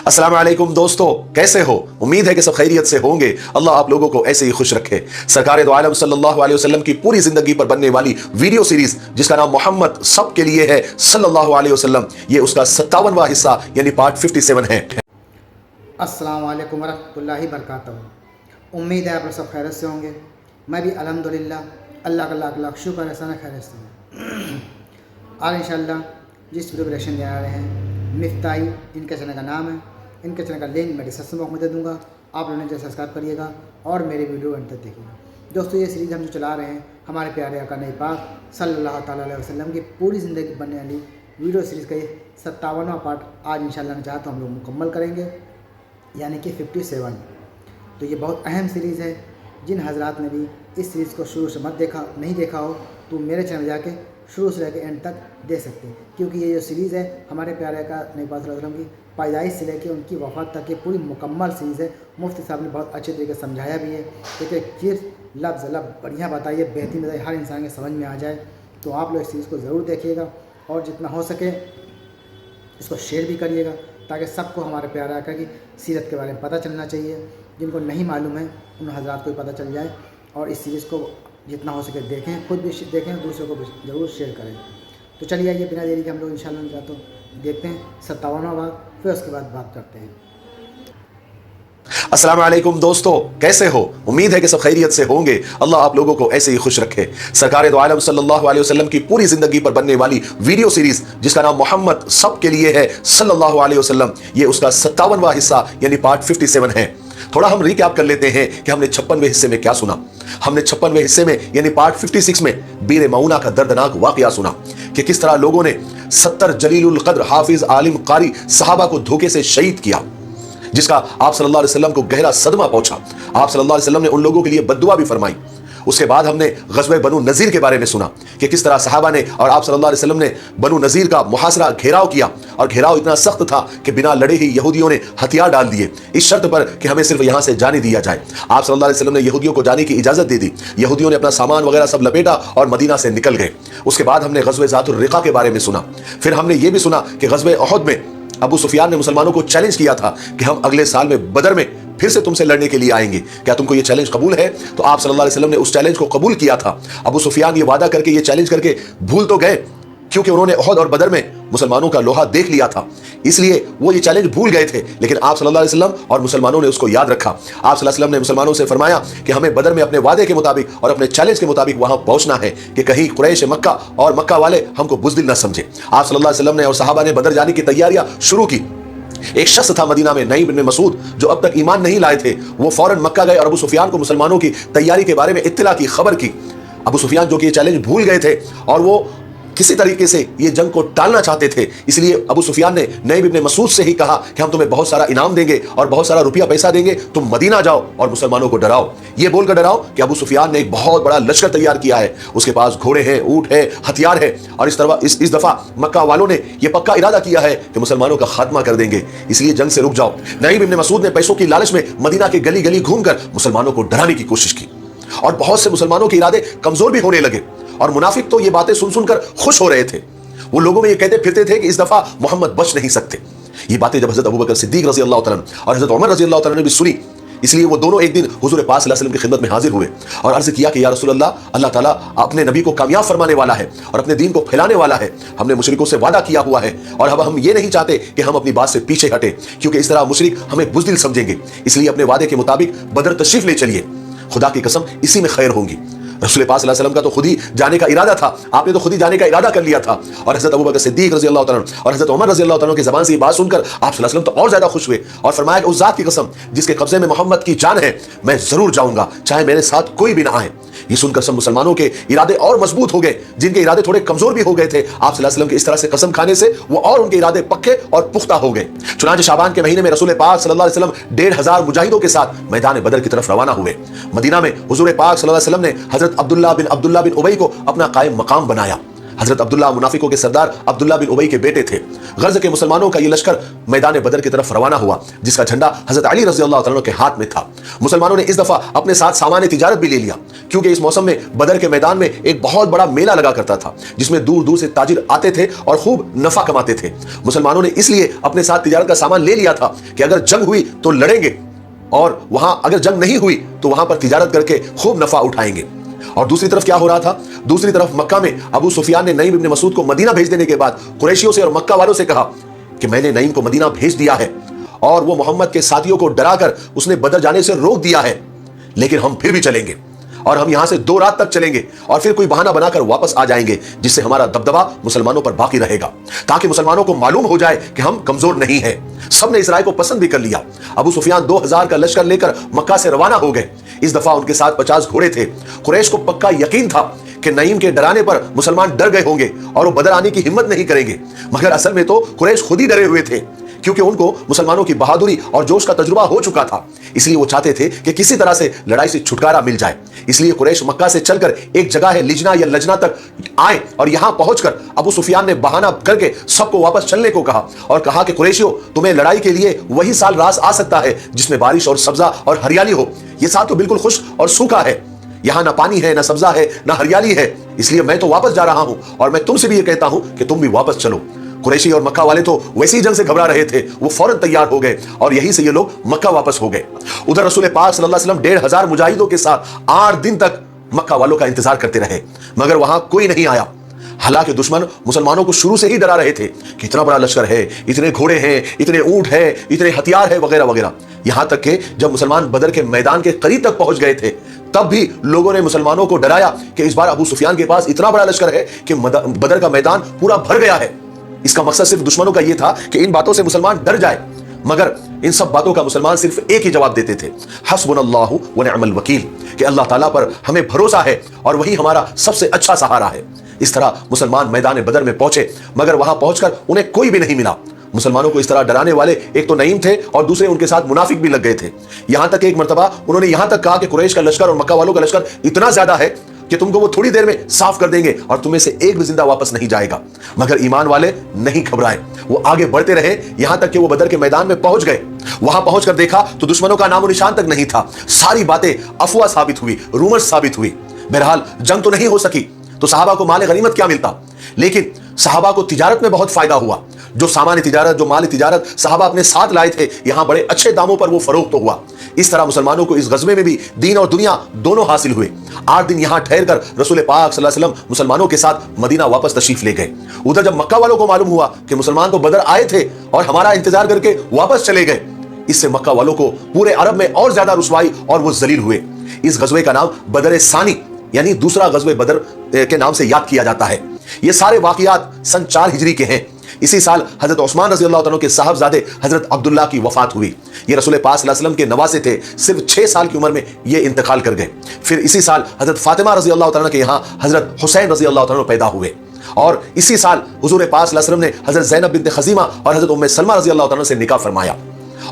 अस्सलाम वालेकुम दोस्तों, कैसे हो? उम्मीद है कि सब खैरियत से होंगे। अल्लाह आप लोगों को ऐसे ही खुश रखे। सरकार दो आलम सल्लल्लाहु अलैहि वसल्लम की पूरी जिंदगी पर बनने वाली वीडियो सीरीज जिसका नाम मोहम्मद सब के लिए है सल्लल्लाहु अलैहि वसल्लम, ये उसका 57वां हिस्सा यानी पार्ट 57 है। अस्सलाम वालेकुम वरहमतुल्लाहि वबरकातुहू। उम्मीद है आप लोग सब खैरियत से होंगे। मैं भी अल्हम्दुलिल्लाह अल्लाह का लाख लाख शुक्र है सारा खैरियत से हूँ। और इंशाअल्लाह जिस वीडियो को रिएक्शन दे रहे हैं मिफ्ताही, इनके चैनल का नाम है। इनके चैनल का लिंक मैं डिस्क्रिप्शन बॉक्स में दे दूँगा। आप लोगों ने जैसे सब्सक्राइब करिएगा और मेरे वीडियो अंत तक देखिएगा। दोस्तों, ये सीरीज़ हम जो चला रहे हैं हमारे प्यारे आका नबी पाक सल्लल्लाहु ताला अलैहि वसल्लम की पूरी ज़िंदगी बनने वाली वीडियो सीरीज़ का ये 57वां पार्ट आज इंशाअल्लाह ने चाहा तो हम लोग मुकम्मल करेंगे, यानी कि 57। तो ये बहुत अहम सीरीज़ है। जिन हजरात ने भी इस सीरीज़ को शुरू से नहीं देखा हो तो मेरे चैनल जाके शुरू से लेकर एंड तक देख सकते हैं, क्योंकि ये जो सीरीज़ है हमारे प्यारे का नबी पाक सल्लल्लाहु अलैहि वसल्लम की पैदाइश से लेकर उनकी वफ़ात तक की पूरी मुकम्मल सीरीज़ है। मुफ्ती साहब ने बहुत अच्छे तरीके से समझाया भी है। एक चीज़ लफ्ज़ बढ़िया बताइए, बेहतरीन बताइए, हर इंसान के समझ में आ जाए। तो आप लोग इस चीज़ को ज़रूर देखिएगा और जितना हो सके इसको शेयर भी करिएगा, ताकि सबको हमारे प्यारे आका की सीरत के बारे में पता चलना चाहिए। जिनको नहीं मालूम है उन हज़रात को भी पता चल जाए। और इस सीरीज़ को जितना हो सके देखें, खुद भी देखें, दूसरों को भी ज़रूर शेयर करें। तो चलिए आइए बिना देरी के हम लोग इंशाअल्लाह तो देखते हैं 57वां भाग, फिर उसके बाद बात करते हैं। अस्सलाम वालेकुम दोस्तों, कैसे हो? उम्मीद है कि सब खैरियत से होंगे। अल्लाह आप लोगों को ऐसे ही खुश रखे। सरकार दो आलम सल्लल्लाहु अलैहि वसल्लम की पूरी जिंदगी पर बनने वाली वीडियो सीरीज जिसका नाम मोहम्मद सब के लिए है सल्लल्लाहु अलैहि वसल्लम, ये उसका 57वां हिस्सा यानी पार्ट 57 है। थोड़ा हम रिकैप कर लेते हैं कि हमने 56वें हिस्से में क्या सुना। हमने 56वें हिस्से में यानी पार्ट 56 में बीर मऊना का दर्दनाक वाकया सुना कि किस तरह लोगों ने 70 जलीलुल कद्र हाफिज आलिम कारी सहाबा को धोखे से शहीद किया, जिसका आप सल्लल्लाहु अलैहि वसल्लम को गहरा सदमा पहुंचा। आप सल्लल्लाहु अलैहि वसल्लम ने उन लोगों के लिए बद्दुआ भी फरमाई। उसके बाद हमने ग़ज़वे बनु नज़ीर के बारे में सुना कि किस तरह सहाबा ने और आप सल्लल्लाहु अलैहि वसल्लम ने बनु नज़ीर का मुहासरा घेराव किया, और घेराव इतना सख्त था कि बिना लड़े ही यहूदियों ने हथियार डाल दिए इस शर्त पर कि हमें सिर्फ यहाँ से जाने दिया जाए। आप सल्लल्लाहु अलैहि वसल्लम ने यहूदियों को जाने की इजाज़त दे दी। यहूदियों ने अपना सामान वगैरह सब लपेटा और मदीना से निकल गए। उसके बाद हमने ग़ज़वे ज़ातुर रिक़ा के बारे में सुना। फिर हमने ये भी सुना कि ग़ज़वे उहद में अबू सुफियान ने मुसलमानों को चैलेंज किया था कि हम अगले साल में बदर में फिर से तुमसे लड़ने के लिए आएंगे, क्या तुमको ये चैलेंज कबूल है? तो आप सल्लल्लाहु अलैहि वसल्लम ने उस चैलेंज को कबूल किया था। अबू सुफियान ये वादा करके, ये चैलेंज करके भूल तो गए, क्योंकि उन्होंने उहद और बदर में मुसलमानों का लोहा देख लिया था, इसलिए वो ये चैलेंज भूल गए थे। लेकिन आप सल्लल्लाहु अलैहि वसल्लम और मुसलमानों ने उसको याद रखा। आप सल्लल्लाहु अलैहि वसल्लम ने मुसलमानों से फरमाया कि हमें बदर में अपने वादे के मुताबिक और अपने चैलेंज के मुताबिक वहां पहुंचना है कि कहीं कुरैश मक्का और मक्का वाले हमको बुज़दिल न समझे। आप सल्लल्लाहु अलैहि वसल्लम ने और सहाबा ने बदर जाने की तैयारियां शुरू की। एक शख्स था मदीना में, नईम बिन मसूद, जो अब तक ईमान नहीं लाए थे। वो फौरन मक्का गए और अबू सुफियान को मुसलमानों की तैयारी के बारे में इत्तला की, खबर की। अबू सुफियान जो कि ये चैलेंज भूल गए थे और वो किसी तरीके से ये जंग को टालना चाहते थे, इसलिए अबू सुफियान ने नईम बिन मसूद से ही कहा कि हम तुम्हें बहुत सारा इनाम देंगे और बहुत सारा रुपया पैसा देंगे, तुम मदीना जाओ और मुसलमानों को डराओ। ये बोलकर डराओ कि अबू सुफियान ने एक बहुत बड़ा लश्कर तैयार किया है, उसके पास घोड़े हैं, ऊंट है, हथियार है, और इस दफा मक्का वालों ने यह पक्का इरादा किया है कि मुसलमानों का खात्मा कर देंगे, इसलिए जंग से रुक जाओ। नईम बिन मसूद ने पैसों की लालच में मदीना के गली गली घूमकर मुसलमानों को डराने की कोशिश की, और बहुत से मुसलमानों के इरादे कमजोर भी होने लगे, और मुनाफिक तो ये बातें सुन सुनकर खुश हो रहे थे। वो लोगों में ये कहते फिरते थे कि इस दफा मोहम्मद बच नहीं सकते। ये बातें जब हजरत अबू बकर सिद्दीक रज़ी अल्लाह तआला और हजरत उमर रज़ी अल्लाह तआला ने भी सुनी, इसलिए वो दोनों एक दिन हुजूर पाक सल्लल्लाहु अलैहि वसल्लम की खिदमत में हाजिर हुए और अर्ज किया कि या रसूल अल्लाह, अल्लाह ताला अपने नबी को कामयाब फरमाने वाला है और अपने दीन को फैलाने वाला है। हमने मुशरिकों से वादा किया हुआ है और अब हम ये नहीं चाहते कि हम अपनी बात से पीछे हटे, क्योंकि इस तरह मुशरिक हमें बुज़दिल समझेंगे, इसलिए अपने वादे के मुताबिक बदर तशरीफ ले चलिए, खुदा की कसम इसी में खैर होंगी। रसूल पाक सल्लल्लाहु अलैहि वसल्लम का तो खुद ही जाने का इरादा था, आपने तो खुद ही जाने का इरादा कर लिया था, और हजरत अबू बकर सिद्दीक रज़ी अल्लाह तआला और हजरत उमर रज़ी अल्लाह तआला की ज़बान से ये बात सुनकर आप सल्लल्लाहु अलैहि वसल्लम तो और ज़्यादा खुश हुए और फरमाया कि उस ज़ात की कसम जिसके कब्जे में मोहम्मद की जान है, मैं ज़रूर जाऊंगा, चाहे मेरे साथ कोई भी ना आए। ये सुनकर सब मुसलमानों के इरादे और मजबूत हो गए, जिनके इरादे थोड़े कमजोर भी हो गए थे। आप सल्लल्लाहु अलैहि वसल्लम की इस तरह से कसम खाने से वो और उनके इरादे पक्के और पुख्ता हो गए। चुनांचे शाबान के महीने में रसूल पाक सल्लल्लाहु अलैहि वसल्लम 1500 मुजाहिदों के साथ मैदान बदर की तरफ रवाना हुए। मदीना में हुजूर पाक सल्लल्लाहु अलैहि वसल्लम ने हजरत अब्दुल्लाह बिन उबई को अपना कायम मकाम बनाया। حضرت عبداللہ منافقوں کے سردار عبداللہ بن ابی کے بیٹے تھے۔ غرض کے مسلمانوں کا یہ لشکر میدان بدر کی طرف روانہ ہوا، جس کا جھنڈا حضرت علی رضی اللہ تعالیٰ عنہ کے ہاتھ میں تھا۔ مسلمانوں نے اس دفعہ اپنے ساتھ سامان تجارت بھی لے لیا، کیونکہ اس موسم میں بدر کے میدان میں ایک بہت بڑا میلہ لگا کرتا تھا، جس میں دور دور سے تاجر آتے تھے اور خوب نفع کماتے تھے۔ مسلمانوں نے اس لیے اپنے ساتھ تجارت کا سامان لے لیا تھا کہ اگر جنگ ہوئی تو لڑیں گے، اور وہاں اگر جنگ نہیں ہوئی تو وہاں پر تجارت کر کے خوب نفع اٹھائیں گے۔ اور دوسری طرف کیا ہو رہا تھا؟ دوسری طرف مکہ میں ابو سفیان نے نعیم ابن مسعود کو مدینہ بھیج دینے کے بعد قریشیوں سے اور مکہ والوں سے کہا کہ میں نے نعیم کو مدینہ بھیج دیا ہے، اور وہ محمد کے ساتھیوں کو ڈرا کر اس نے بدر جانے سے روک دیا ہے، لیکن ہم پھر بھی چلیں گے، اور ہم یہاں سے 2 رات تک چلیں گے اور پھر کوئی بہانہ بنا کر واپس آ جائیں گے، جس سے ہمارا دبدبہ مسلمانوں پر باقی رہے گا، تاکہ مسلمانوں کو معلوم ہو جائے کہ ہم کمزور نہیں ہیں۔ سب نے اس رائے کو پسند بھی کر لیا۔ ابو سفیان 2000 کا لشکر لے کر مکہ سے روانہ ہو گئے۔ اس دفعہ ان کے ساتھ 50 گھوڑے تھے۔ قریش کو پکا یقین تھا کہ نعیم کے ڈرانے پر مسلمان ڈر گئے ہوں گے اور وہ بدر آنے کی ہمت نہیں کریں گے، مگر اصل میں تو قریش خود ہی ڈرے ہوئے تھے، کیونکہ ان کو مسلمانوں کی بہادری اور جوش کا تجربہ ہو چکا تھا۔ اس لیے وہ چاہتے تھے کہ کسی طرح سے لڑائی سے چھٹکارا مل جائے۔ اس لیے قریش مکہ سے چل کر ایک جگہ ہے لجنا یا لجنا تک آئے، اور یہاں پہنچ کر ابو سفیان نے بہانہ کر کے سب کو واپس چلنے کو کہا، اور کہا کہ قریشیوں، تمہیں لڑائی کے لیے وہی سال راس آ سکتا ہے جس میں بارش اور سبزہ اور ہریالی ہو۔ یہ سال تو بالکل خشک اور سوکھا ہے، یہاں نہ پانی ہے، نہ سبزہ ہے، نہ ہریالی ہے، اس لیے میں تو واپس جا رہا ہوں، اور میں تم سے بھی یہ کہتا ہوں کہ تم بھی واپس چلو۔ قریشی اور مکہ والے تو ویسی جنگ سے گھبرا رہے تھے، وہ فوراً تیار ہو گئے، اور یہیں سے یہ لوگ مکہ واپس ہو گئے۔ ادھر رسول پاک صلی اللہ علیہ وسلم 1500 مجاہدوں کے ساتھ 8 دن تک مکہ والوں کا انتظار کرتے رہے، مگر وہاں کوئی نہیں آیا۔ حالانکہ دشمن مسلمانوں کو شروع سے ہی ڈرا رہے تھے کہ اتنا بڑا لشکر ہے، اتنے گھوڑے ہیں، اتنے اونٹ ہیں، اتنے ہتھیار ہیں وغیرہ وغیرہ۔ یہاں تک کہ جب مسلمان بدر کے میدان کے قریب تک پہنچ گئے تھے، تب بھی لوگوں نے مسلمانوں کو ڈرایا کہ اس بار ابو سفیان کے پاس اتنا بڑا لشکر ہے کہ بدر کا میدان پورا بھر گیا ہے۔ اس کا مقصد صرف دشمنوں کا یہ تھا کہ ان باتوں سے مسلمان ڈر جائے، مگر ان سب باتوں کا مسلمان صرف ایک ہی جواب دیتے تھے، حسبنا اللہ ونعم الوکیل، کہ اللہ تعالیٰ پر ہمیں بھروسہ ہے اور وہی ہمارا سب سے اچھا سہارا ہے۔ اس طرح مسلمان میدان بدر میں پہنچے، مگر وہاں پہنچ کر انہیں کوئی بھی نہیں ملا۔ مسلمانوں کو اس طرح ڈرانے والے ایک تو نعیم تھے اور دوسرے ان کے ساتھ منافق بھی لگ گئے تھے۔ یہاں تک ایک مرتبہ انہوں نے یہاں تک کہا کہ قریش کا لشکر اور مکہ والوں کا لشکر اتنا زیادہ ہے کہ تم کو وہ تھوڑی دیر میں صاف کر دیں گے اور تمہیں سے ایک بھی زندہ واپس نہیں جائے گا۔ مگر ایمان والے نہیں گھبرائے، وہ آگے بڑھتے رہے، یہاں تک کہ وہ بدر کے میدان میں پہنچ گئے۔ وہاں پہنچ کر دیکھا تو دشمنوں کا نام و نشان تک نہیں تھا، ساری باتیں افواہ ثابت ہوئی، رومر ثابت ہوئی۔ بہرحال جنگ تو نہیں ہو سکی، تو صحابہ کو مال غنیمت کیا ملتا، لیکن صحابہ کو تجارت میں بہت فائدہ ہوا۔ جو سامان تجارت، جو مال تجارت صحابہ اپنے ساتھ لائے تھے، یہاں بڑے اچھے داموں پر وہ فروخت ہوا۔ اس طرح مسلمانوں کو اس غزوے میں بھی دین اور دنیا دونوں حاصل ہوئے۔ 8 دن یہاں ٹھہر کر رسول پاک صلی اللہ علیہ وسلم مسلمانوں کے ساتھ مدینہ واپس تشریف لے گئے۔ ادھر جب مکہ والوں کو معلوم ہوا کہ مسلمان تو بدر آئے تھے اور ہمارا انتظار کر کے واپس چلے گئے، اس سے مکہ والوں کو پورے عرب میں اور زیادہ رسوائی اور وہ ذلیل ہوئے۔ اس غزوے کا نام بدر ثانی یعنی دوسرا غزوہ بدر کے نام سے یاد کیا جاتا ہے۔ یہ سارے واقعات سن 4 ہجری کے ہیں۔ اسی سال حضرت عثمان رضی اللہ عنہ کے صاحبزادے حضرت عبداللہ کی وفات ہوئی۔ یہ رسول پاک صلی اللہ علیہ وسلم کے نواسے تھے، صرف 6 سال کی عمر میں یہ انتقال کر گئے۔ پھر اسی سال حضرت فاطمہ رضی اللہ عنہ کے یہاں حضرت حسین رضی اللہ عنہ پیدا ہوئے، اور اسی سال حضور پاک صلی اللہ علیہ وسلم نے حضرت زینب بنت خزیمہ اور حضرت ام سلمہ رضی اللہ عنہ سے نکاح فرمایا۔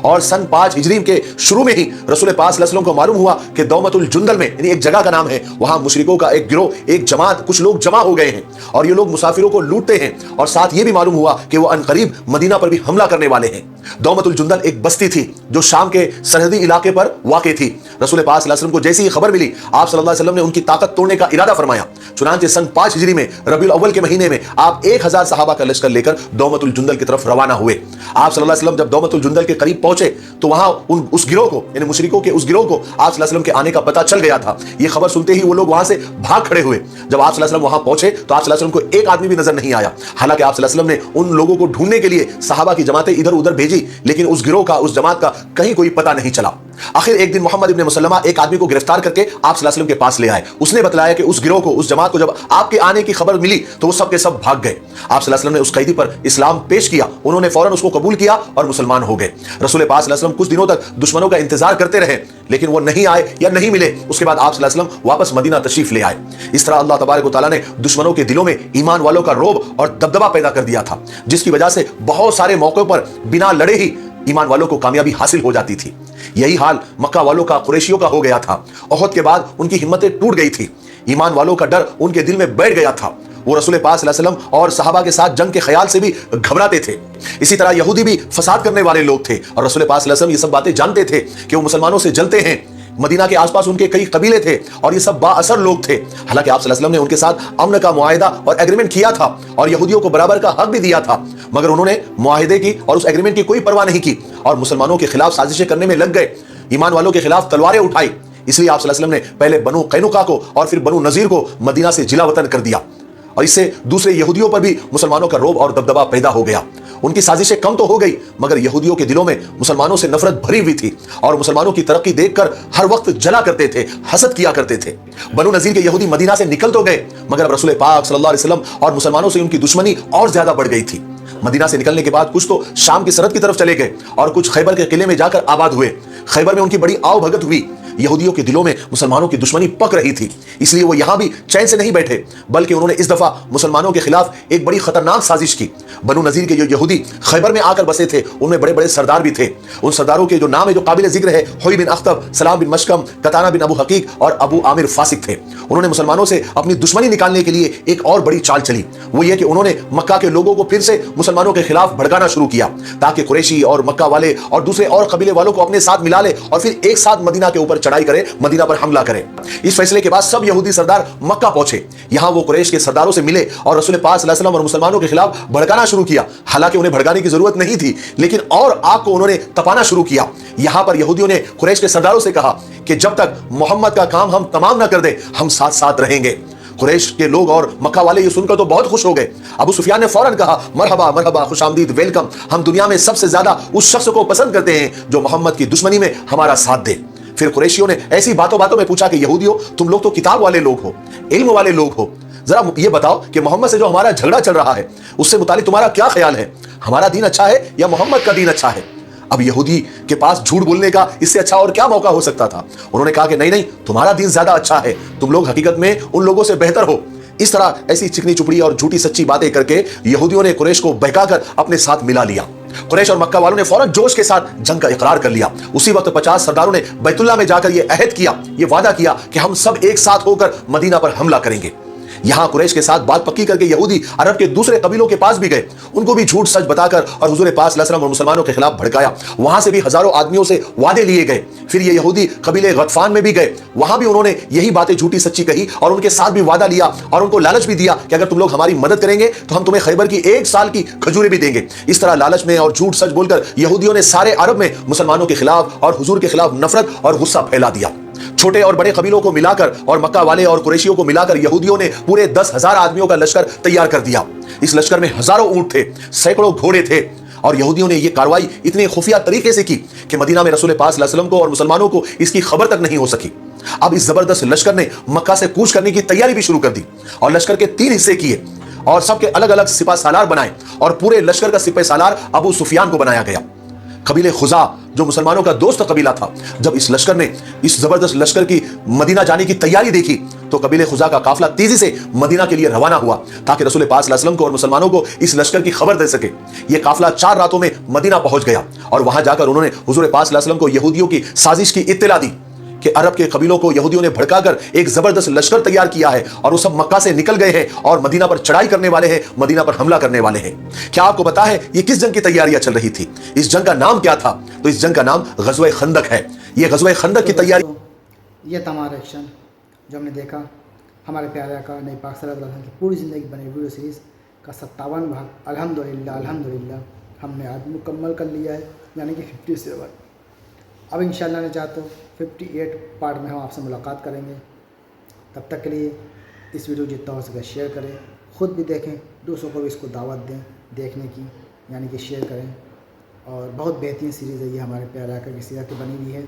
اور سن 5 ہجری کے شروع میں ہی رسول پاک صلی اللہ علیہ وسلم کو معلوم ہوا کہ دومت الجندل میں، یعنی ایک جگہ کا نام ہے، وہاں مشرکوں کا ایک گروہ، ایک جماعت، کچھ لوگ جمع ہو گئے ہیں اور یہ لوگ مسافروں کو لوٹتے ہیں، اور ساتھ یہ بھی معلوم ہوا کہ وہ عنقریب مدینہ پر بھی حملہ کرنے والے ہیں۔ دومت الجندل ایک بستی تھی جو شام کے سرحدی علاقے پر واقع تھی۔ رسول پاک صلی اللہ علیہ وسلم کو جیسی ہی خبر ملی، آپ صلی اللہ علیہ وسلم نے ان کی طاقت توڑنے کا ارادہ فرمایا۔ چنانچہ سن 5 ہجری میں ربیع الاول کے مہینے میں آپ 1000 صحابہ کا لشکر لے کر دومت الجندل کی طرف روانہ ہوئے۔ آپ صلی اللہ علیہ وسلم جب دومت الجندل کے قریب پہنچے تو وہاں اس گروہ کو، یعنی مشرکوں کے اس گروہ کو آپ صلی اللہ علیہ وسلم کے آنے کا پتہ چل گیا تھا۔ یہ خبر سنتے ہی وہ لوگ وہاں سے بھاگ کھڑے ہوئے۔ جب آپ صلی اللہ علیہ وسلم وہاں پہنچے تو آپ صلی اللہ علیہ وسلم کو ایک آدمی بھی نظر نہیں آیا، حالانکہ آپ صلی اللہ علیہ وسلم نے ان لوگوں کو ڈھونڈنے کے لیے صحابہ کی جماعتیں ادھر ادھر بھیجی، لیکن اس گروہ کا، اس جماعت کا کہیں کوئی پتہ نہیں چلا۔ آخر ایک دن محمد ابن مسلمہ ایک آدمی کو گرفتار کر کے آپ صلی اللہ علیہ وسلم کے پاس لے آئے۔ اس نے بتلایا کہ اس گروہ کو، اس جماعت کو جب آپ کے آنے کی خبر ملی تو وہ سب کے سب بھاگ گئے۔ آپ صلی اللہ علیہ وسلم نے اس قیدی پر اسلام پیش کیا، انہوں نے فوراً اس کو قبول کیا اور مسلمان ہو گئے۔ رسول پاک صلی اللہ علیہ وسلم کچھ دنوں تک دشمنوں کا انتظار کرتے رہے، لیکن وہ نہیں آئے یا نہیں ملے۔ اس کے بعد آپ صلی اللہ علیہ وسلم واپس مدینہ تشریف لے آئے۔ اس طرح اللہ تبارک و تعالیٰ نے دشمنوں کے دلوں میں ایمان والوں کا رعب اور دبدبہ پیدا کر دیا تھا، جس کی وجہ سے بہت سارے موقعوں پر بنا لڑے ہی ایمان والوں کو کامیابی حاصل ہو جاتی تھی۔ یہی حال مکہ والوں کا، قریشیوں کا ہو گیا تھا۔ احد کے بعد ان کی ہمتیں ٹوٹ گئی تھی، ایمان والوں کا ڈر ان کے دل میں بیٹھ گیا تھا۔ وہ रसूल पाक सल्लल्लाहु अलैहि वसल्लम और सहाबा के साथ जंग के ख्याल से भी घबराते थे। इसी तरह यहूदी भी फसाद करने वाले लोग थे और रसूल पाक सल्लल्लाहु अलैहि वसल्लम ये सब बातें जानते थे कि वो मुसलमानों से जलते हैं। मदीना के आसपास उनके कई कबीले थे और ये सब बाअसर लोग थे। हालांकि आप सल्लल्लाहु अलैहि वसल्लम ने उनके साथ अमन का मुआहिदा और एग्रीमेंट किया था और यहूदियों को बराबर का हक भी दिया था, मगर उन्होंने मुआहिदे की और उस एग्रीमेंट की कोई परवाह नहीं की और मुसलमानों के खिलाफ साजिशें करने में लग गए, ईमान वालों के खिलाफ तलवारें उठाई। इसलिए आप सल्लल्लाहु अलैहि वसल्लम ने पहले बनु कैनुका को और फिर बनु नजीर को मदीना से जिला वतन कर दिया और इससे दूसरे यहूदियों पर भी मुसलमानों का रोब और दबदबा पैदा हो गया। उनकी साजिशें कम तो हो गई, मगर यहूदियों के दिलों में मुसलमानों से नफरत भरी हुई थी और मुसलमानों की तरक्की देखकर हर वक्त जला करते थे, हसद किया करते थे। बनु नजीर के यहूदी मदीना से निकल तो गए, मगर अब रसूल पाक सल्लल्लाहु अलैहि वसल्लम और मुसलमानों से उनकी दुश्मनी और ज्यादा बढ़ गई थी। मदीना से निकलने के बाद कुछ तो शाम की सरहद की तरफ चले गए और कुछ खैबर के किले में जाकर आबाद हुए। खैबर में उनकी बड़ी आओ भगत हुई। यहूदियों के दिलों में मुसलमानों की दुश्मनी पक रही थी, इसलिए वो यहां भी चैन से नहीं बैठे, बल्कि उन्होंने इस दफा मुसलमानों के खिलाफ एक बड़ी खतरनाक साजिश की। बनु नजीर के जो यहूदी खैबर में आकर बसे थे, उनमें बड़े बड़े सरदार भी थे। उन सरदारों के जो नाम है जो काबिल जिक्र है, हुई बिन अख्तब, सलाम बिन मशकम, कताना बिन अबू हकीक और अबू आमिर फासिक थे। उन्होंने मुसलमानों से अपनी दुश्मनी निकालने के लिए एक और बड़ी चाल चली। वो ये कि उन्होंने मक्का के लोगों को फिर से मुसलमानों के खिलाफ भड़काना शुरू किया ताकि कुरैशी और मक्का वाले और दूसरे और कबीले वालों को अपने साथ मिला ले और फिर एक साथ मदीना के ऊपर चढ़ाई करे, मदीना पर हमला करें। इस फैसले के बाद सब यहूदी सरदार मक्का पहुंचे। यहां वो कुरैश के सरदारों से मिले और रसूल पाक सल्लल्लाहु अलैहि वसल्लम और मुसलमानों के खिलाफ भड़काना शुरू किया। हालांकि उन्हें भड़काने की जरूरत नहीं थी, लेकिन और आग को उन्होंने तपाना शुरू किया। यहां पर यहूदियों ने कुरैश के सरदारों से कहा कि जब तक मोहम्मद का काम हम तमाम ना कर दे, हम साथ साथ रहेंगे। कुरैश के लोग और मक्का वाले ये सुनकर तो बहुत खुश हो गए। अबू सुफियान ने फौरन कहा, मरहबा मरहबा, खुशामदीद, वेलकम। हम दुनिया में सबसे ज्यादा उस शख्स को पसंद करते हैं जो मोहम्मद की दुश्मनी में हमारा साथ दे। फिर कुरैशियों ने ऐसी बातों बातों में पूछा कि यहूदियों, तुम लोग तो किताब वाले लोग हो, इल्म वाले लोग हो, जरा ये बताओ कि मोहम्मद से जो हमारा झगड़ा चल रहा है उससे मुतालिक तुम्हारा क्या ख्याल है? हमारा दीन अच्छा है या मोहम्मद का दीन अच्छा है? अब यहूदी के पास झूठ बोलने का इससे अच्छा और क्या मौका हो सकता था। उन्होंने कहा कि नहीं नहीं, तुम्हारा दीन ज्यादा अच्छा है, तुम लोग हकीकत में उन लोगों से बेहतर हो। इस तरह ऐसी चिकनी चुपड़ी और झूठी सच्ची बातें करके यहूदियों ने कुरैश को बहकाकर अपने साथ मिला लिया। कुरैश और मक्का वालों ने फौरन जोश के साथ जंग का इकरार कर लिया। उसी वक्त 50 सरदारों ने बैतुल्लाह में जाकर यह अहद किया, यह वादा किया कि हम सब एक साथ होकर मदीना पर हमला करेंगे। यहां कुरैश के साथ बात पक्की करके यहूदी अरब के दूसरे कबीलों के पास भी गए, उनको भी झूठ सच बताकर और हुजूर पाक सल्लल्लाहु अलैहि वसल्लम और मुसलमानों के खिलाफ भड़काया। वहां से भी हजारों आदमियों से वादे लिए गए। फिर ये यहूदी कबीले गतफान में भी गए, वहां भी उन्होंने यही बातें झूठी सच्ची कही और उनके साथ भी वादा लिया और उनको लालच भी दिया कि अगर तुम लोग हमारी मदद करेंगे तो हम तुम्हें खैबर की 1 साल की खजूरें भी देंगे। इस तरह लालच में और झूठ सच बोलकर यहूदियों ने सारे अरब में मुसलमानों के खिलाफ और हुजूर के खिलाफ नफरत और गुस्सा फैला दिया। छोटे और बड़े कबीलों को मिलाकर और मक्का वाले और कुरैशियों को मिलाकर यहूदियों ने पूरे 10,000 आदमियों का लश्कर तैयार कर दिया। इस लश्कर में हजारों ऊंट थे, सैकड़ों घोड़े थे और यहूदियों ने यह कार्रवाई इतने खुफिया तरीके से की कि मदीना में रसूल पाक सल्लल्लाहु अलैहि वसल्लम को और मुसलमानों को इसकी खबर तक नहीं हो सकी। अब इस जबरदस्त लश्कर ने मक्का से कूच करने की तैयारी भी शुरू कर दी और लश्कर के 3 हिस्से किए और सबके अलग अलग सिपा सालार बनाए और पूरे लश्कर का सिपा सालार अबू सुफियान को बनाया गया। कबीले खुजा जो मुसलमानों का दोस्त कबीला था, जब इस लश्कर ने इस जबरदस्त लश्कर की मदीना जाने की तैयारी देखी तो कबीले खुजा का काफिला तेजी से मदीना के लिए रवाना हुआ ताकि रसूल पाक सल्लल्लाहु अलैहि वसल्लम को और मुसलमानों को इस लश्कर की खबर दे सके। यह काफिला 4 रातों में मदीना पहुंच गया और वहां जाकर उन्होंने हुजूर पाक सल्लल्लाहु अलैहि वसल्लम को यहूदियों की साजिश की इत्तला दी कि अरब के कबीलों को यहूदियों ने भड़काकर एक जबरदस्त लश्कर तैयार किया है और वो सब मक्का से निकल गए हैं और मदीना पर चढ़ाई करने वाले हैं, मदीना पर हमला करने वाले हैं। क्या आपको पता है ये किस जंग की तैयारियां चल रही थी? इस जंग का नाम क्या था? तो इस जंग का नाम गज़वे खंदक है। ये गज़वे खंदक की तैयारी। ये तमाम रिएक्शन जो हमने देखा हमारे प्यारे आका नबी पाक सल्लल्लाहु अलैहि वसल्लम की पूरी ज़िंदगी बनी वीडियो सीरीज़ का 57 भाग अल्हम्दुलिल्लाह हमने आज मुकम्मल कर लिया है, यानी कि 57। अब इंशाअल्लाह ने चाहा तो 58 पार्ट में हम आपसे मुलाकात करेंगे। तब तक के लिए इस वीडियो जितना हो सके शेयर करें, ख़ुद भी देखें, दूसरों को भी इसको दावत दें देखने की, यानी कि शेयर करें। और बहुत बेहतरीन सीरीज़ है ये, हमारे प्यारे आका की सीरत की बनी हुई है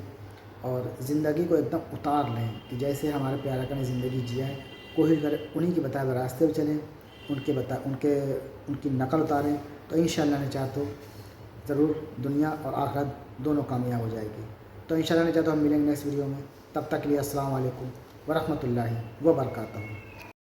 और ज़िंदगी को एकदम उतार लें कि जैसे हमारे प्यारे आका ने ज़िंदगी जिया है, कोशिश करें उन्हीं के बताए हुए रास्ते पर चलें, उनकी नकल उतारें, तो इंशाअल्लाह ने चाहा तो ज़रूर दुनिया और आखिरत दोनों कामयाब हो जाएगी। तो इंशाअल्लाह ने चाहा तो हम मिलेंगे नेक्स्ट वीडियो में। तब तक के लिए अस्सलाम वालेकुम व रहमतुल्लाहि व बरकातहू।